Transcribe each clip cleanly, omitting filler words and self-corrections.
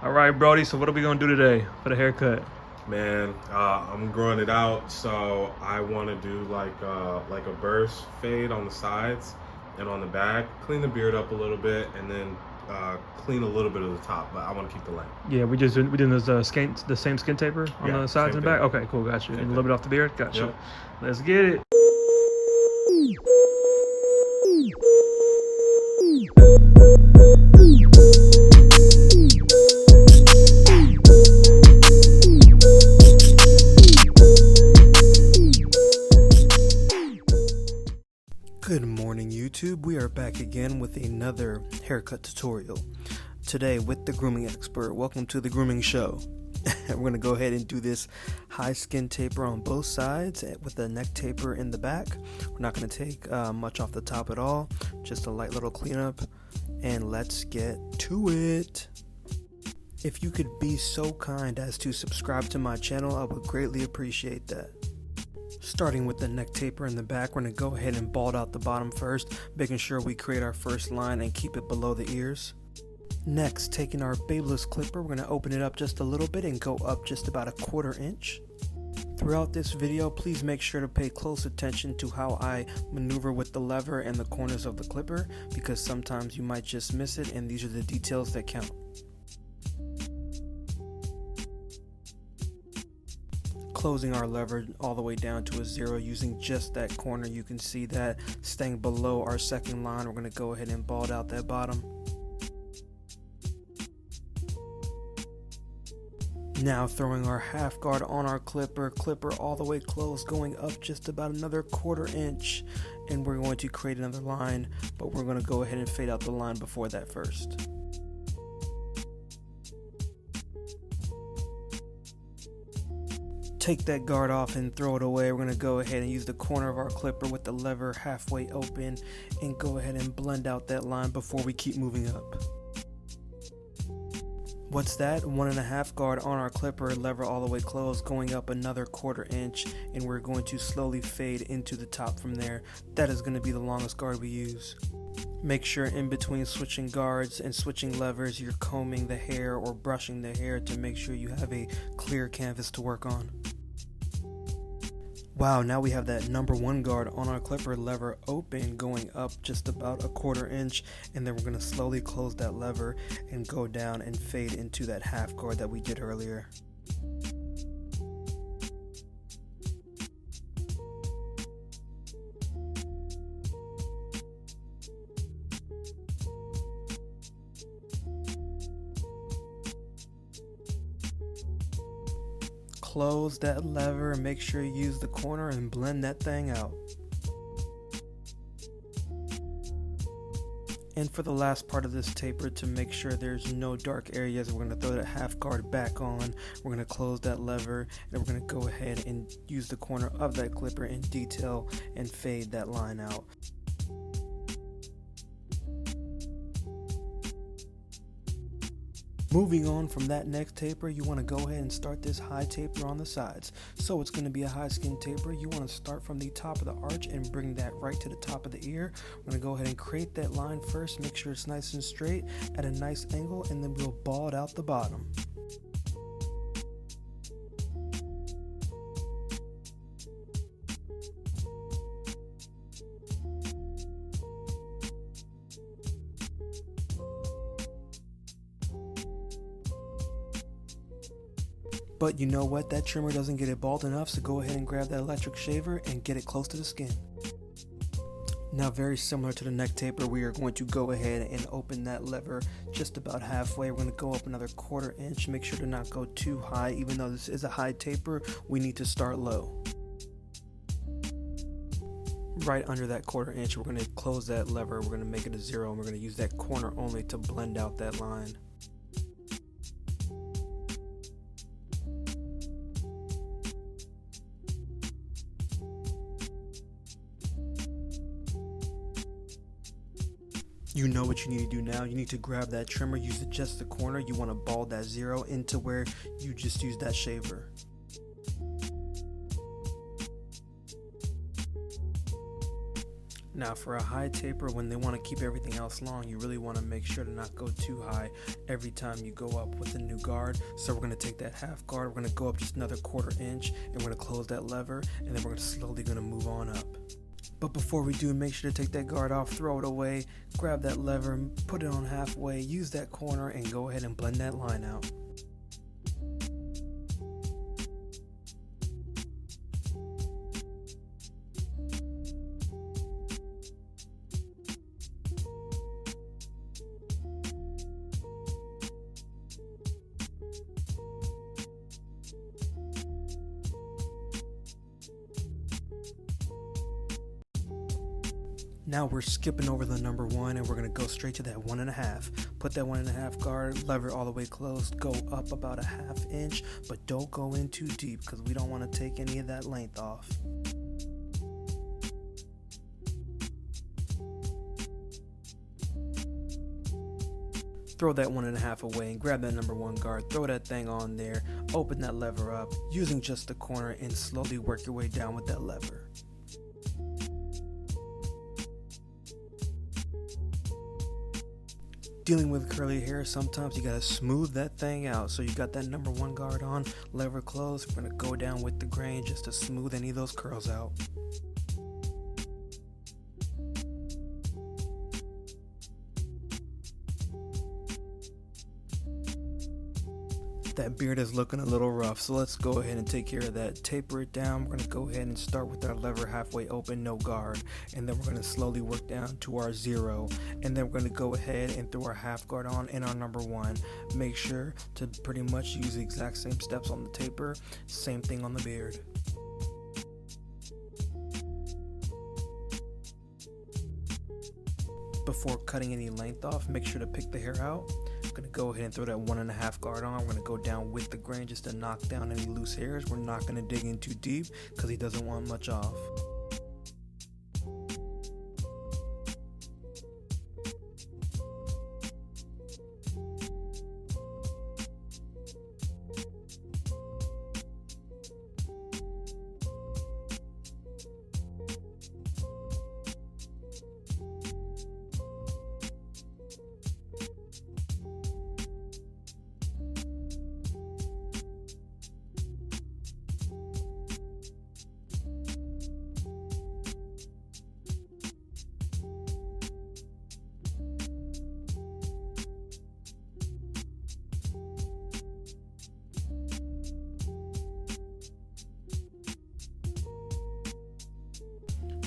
All right, Brody. So what are we gonna do today for the haircut? Man, I'm growing it out, so I want to do like a burst fade on the sides and on the back. Clean the beard up a little bit, and then clean a little bit of the top. But I want to keep the length. Yeah, we did this the same skin taper on Yeah, the sides same and back. thing. Okay, cool, got you. Same And a little thing. bit off the beard, got you. Yep. Let's get it. Good morning, YouTube. We are back again with another haircut tutorial. Today with the Grooming Expert. Welcome to the Grooming Show. We're going to go ahead and do this high skin taper on both sides with a neck taper in the back. We're not going to take much off the top at all, just a light little cleanup, and let's get to it. If you could be so kind as to subscribe to my channel, I would greatly appreciate that. Starting with the neck taper in the back, we're going to go ahead and bald out the bottom first, making sure we create our first line and keep it below the ears. Next, taking our babeless clipper, we're going to open it up just a little bit and go up just about a 1/4 inch. Throughout this video, please make sure to pay close attention to how I maneuver with the lever and the corners of the clipper, because sometimes you might just miss it, and these are the details that count. Closing our lever all the way down to a 0 using just that corner. You can see that staying below our second line. We're going to go ahead and bald out that bottom. Now throwing our half guard on our clipper all the way closed, going up just about another 1/4 inch, and we're going to create another line, but we're going to go ahead and fade out the line before that first. Take that guard off and throw it away. We're going to go ahead and use the corner of our clipper with the lever halfway open and go ahead and blend out that line before we keep moving up. What's that? 1.5 guard on our clipper, lever all the way closed, going up another 1/4 inch, and we're going to slowly fade into the top from there. That is going to be the longest guard we use. Make sure in between switching guards and switching levers, you're combing the hair or brushing the hair to make sure you have a clear canvas to work on. Wow, now we have that number 1 guard on our clipper, lever open, going up just about a 1/4 inch, and then we're going to slowly close that lever and go down and fade into that half guard that we did earlier. Close that lever and make sure you use the corner and blend that thing out. And for the last part of this taper, to make sure there's no dark areas, we're going to throw that half guard back on. We're going to close that lever, and we're going to go ahead and use the corner of that clipper in detail and fade that line out. Moving on from that neck taper, you want to go ahead and start this high taper on the sides. So it's going to be a high skin taper. You want to start from the top of the arch and bring that right to the top of the ear. We're going to go ahead and create that line first. Make sure it's nice and straight at a nice angle, and then we'll bald out the bottom. But you know what? That trimmer doesn't get it bald enough, so go ahead and grab that electric shaver and get it close to the skin. Now, very similar to the neck taper, we are going to go ahead and open that lever just about halfway. We're going to go up another 1/4 inch. Make sure to not go too high. Even though this is a high taper, we need to start low. Right under that 1/4 inch, we're going to close that lever. We're going to make it a 0, and we're going to use that corner only to blend out that line. You know what you need to do now. You need to grab that trimmer, use just the corner. You want to bald that 0 into where you just used that shaver. Now for a high taper, when they want to keep everything else long, you really want to make sure to not go too high every time you go up with a new guard. So we're going to take that half guard, we're going to go up just another 1/4 inch, and we're going to close that lever, and then we're slowly going to move on up. But before we do, make sure to take that guard off, throw it away, grab that lever, put it on halfway, use that corner, and go ahead and blend that line out. Now we're skipping over the number 1 and we're going to go straight to that 1.5. Put that 1.5 guard, lever all the way closed, go up about a 1/2 inch, but don't go in too deep because we don't want to take any of that length off. Throw that 1.5 away and grab that number 1 guard, throw that thing on there, open that lever up using just the corner and slowly work your way down with that lever. Dealing with curly hair, sometimes you gotta smooth that thing out. So you got that number 1 guard on, lever closed, we're gonna go down with the grain just to smooth any of those curls out. That beard is looking a little rough, so let's go ahead and take care of that. Taper it down. We're going to go ahead and start with our lever halfway open, no guard, and then we're going to slowly work down to our 0, and then we're going to go ahead and throw our half guard on in our number 1. Make sure to pretty much use the exact same steps on the taper, same thing on the beard. Before cutting any length off, make sure to pick the hair out. I'm going to go ahead and throw that 1.5 guard on. We're going to go down with the grain just to knock down any loose hairs. We're not going to dig in too deep because he doesn't want much off.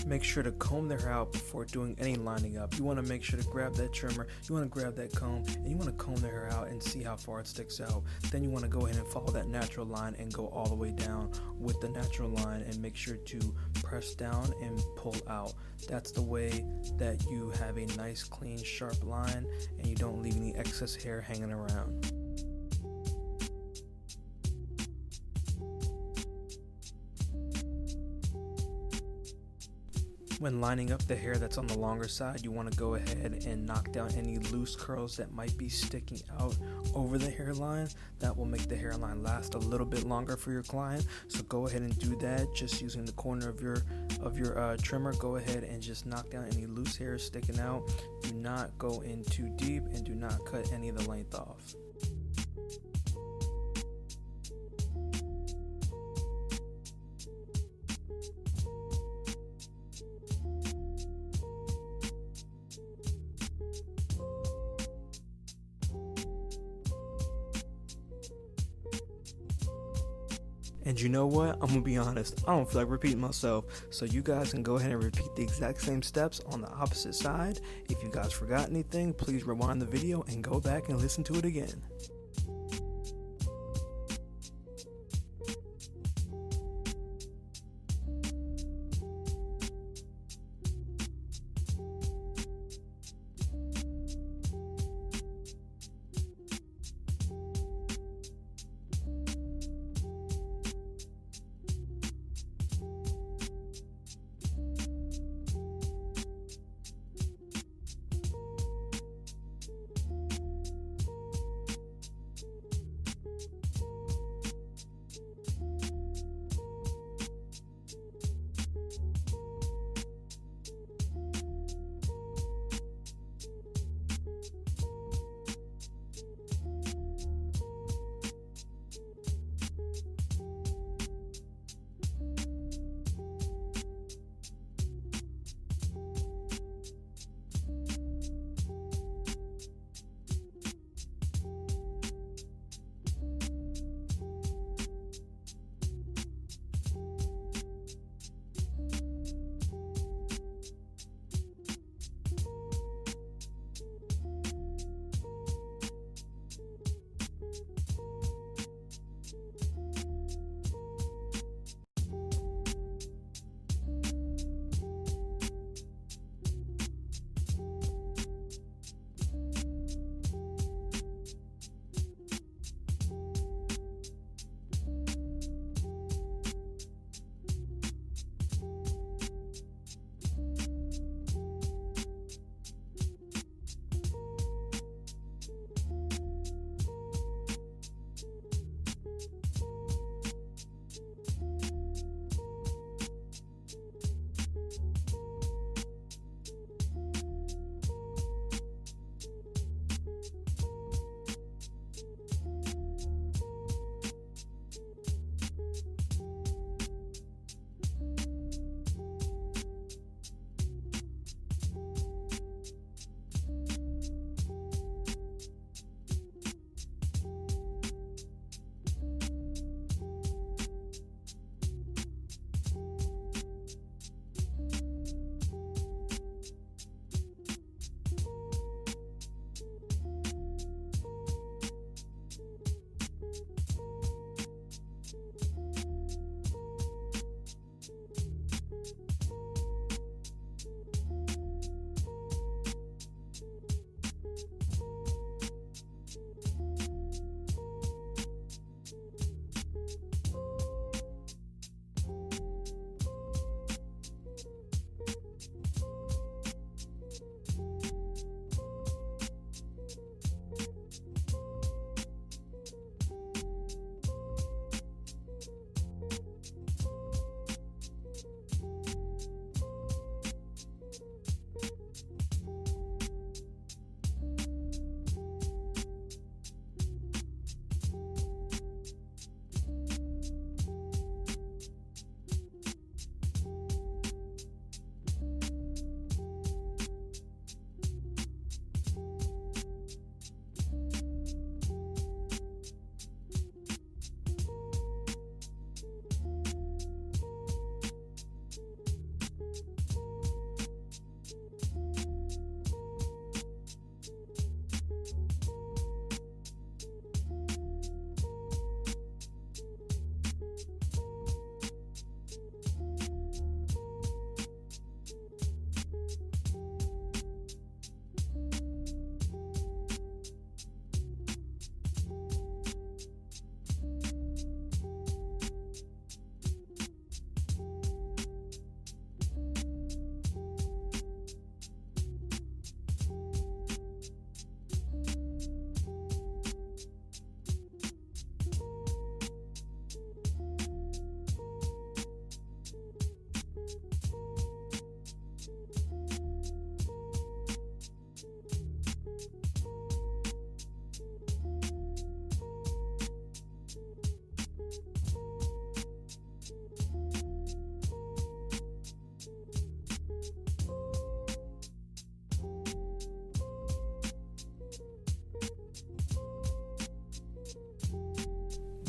Make sure to comb their hair out before doing any lining up. You want to make sure to grab that trimmer, you want to grab that comb, and you want to comb their hair out and see how far it sticks out. Then you want to go ahead and follow that natural line and go all the way down with the natural line and make sure to press down and pull out. That's the way that you have a nice, clean, sharp line and you don't leave any excess hair hanging around. When lining up the hair that's on the longer side, you want to go ahead and knock down any loose curls that might be sticking out over the hairline. That will make the hairline last a little bit longer for your client. So go ahead and do that just using the corner of your trimmer. Go ahead and just knock down any loose hairs sticking out. Do not go in too deep and do not cut any of the length off. And you know what? I'm gonna be honest, I don't feel like repeating myself, so you guys can go ahead and repeat the exact same steps on the opposite side. If you guys forgot anything, please rewind the video and go back and listen to it again.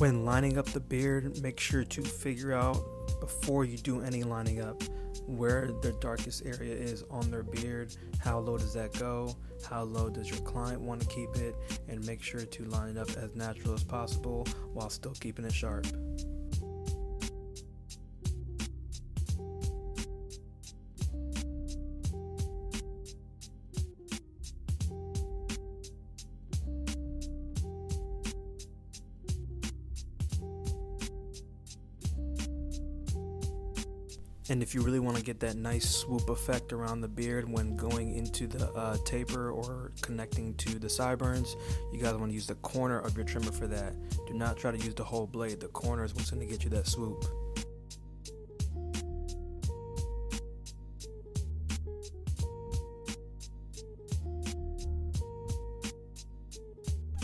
When lining up the beard, make sure to figure out before you do any lining up where the darkest area is on their beard. How low does that go? How low does your client want to keep it? And make sure to line it up as natural as possible while still keeping it sharp. And if you really want to get that nice swoop effect around the beard when going into the taper or connecting to the sideburns, you guys want to use the corner of your trimmer for that. Do not try to use the whole blade. The corner is what's going to get you that swoop.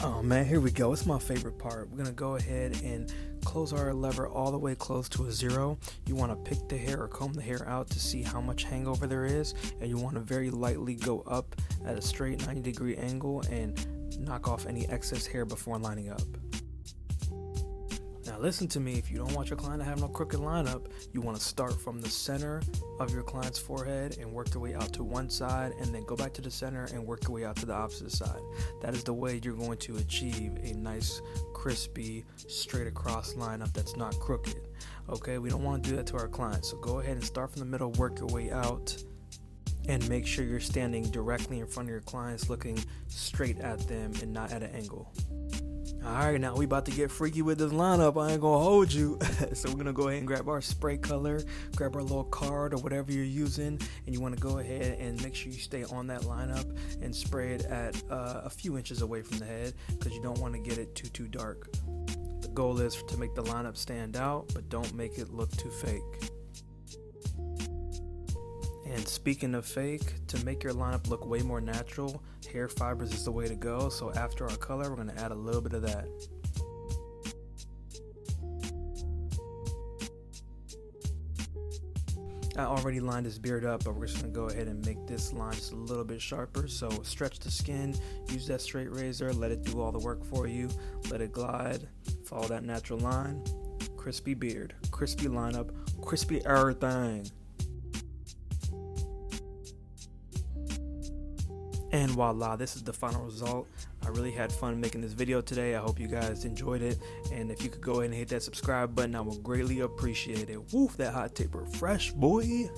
Oh man, here we go. It's my favorite part. We're going to go ahead and close our lever all the way close to a 0. You want to pick the hair or comb the hair out to see how much hangover there is, and you want to very lightly go up at a straight 90-degree angle and knock off any excess hair before lining up. Now listen to me, if you don't want your client to have no crooked lineup, you want to start from the center of your client's forehead and work your way out to one side, and then go back to the center and work your way out to the opposite side. That is the way you're going to achieve a nice, crispy, straight across lineup that's not crooked. Okay, we don't want to do that to our clients, so go ahead and start from the middle, work your way out, and make sure you're standing directly in front of your clients, looking straight at them and not at an angle. Alright, now we about to get freaky with this lineup. I ain't gonna hold you. So we're gonna go ahead and grab our spray color, grab our little card or whatever you're using, and you want to go ahead and make sure you stay on that lineup and spray it at a few inches away from the head, because you don't want to get it too dark. The goal is to make the lineup stand out, but don't make it look too fake. And speaking of fake, to make your lineup look way more natural, hair fibers is the way to go. So after our color, we're going to add a little bit of that. I already lined this beard up, but we're just going to go ahead and make this line just a little bit sharper. So stretch the skin, use that straight razor, let it do all the work for you, let it glide, follow that natural line. Crispy beard, crispy lineup, crispy everything. And voila, this is the final result. I really had fun making this video today. I hope you guys enjoyed it. And if you could go ahead and hit that subscribe button, I would greatly appreciate it. Woof, that hot taper fresh, boy.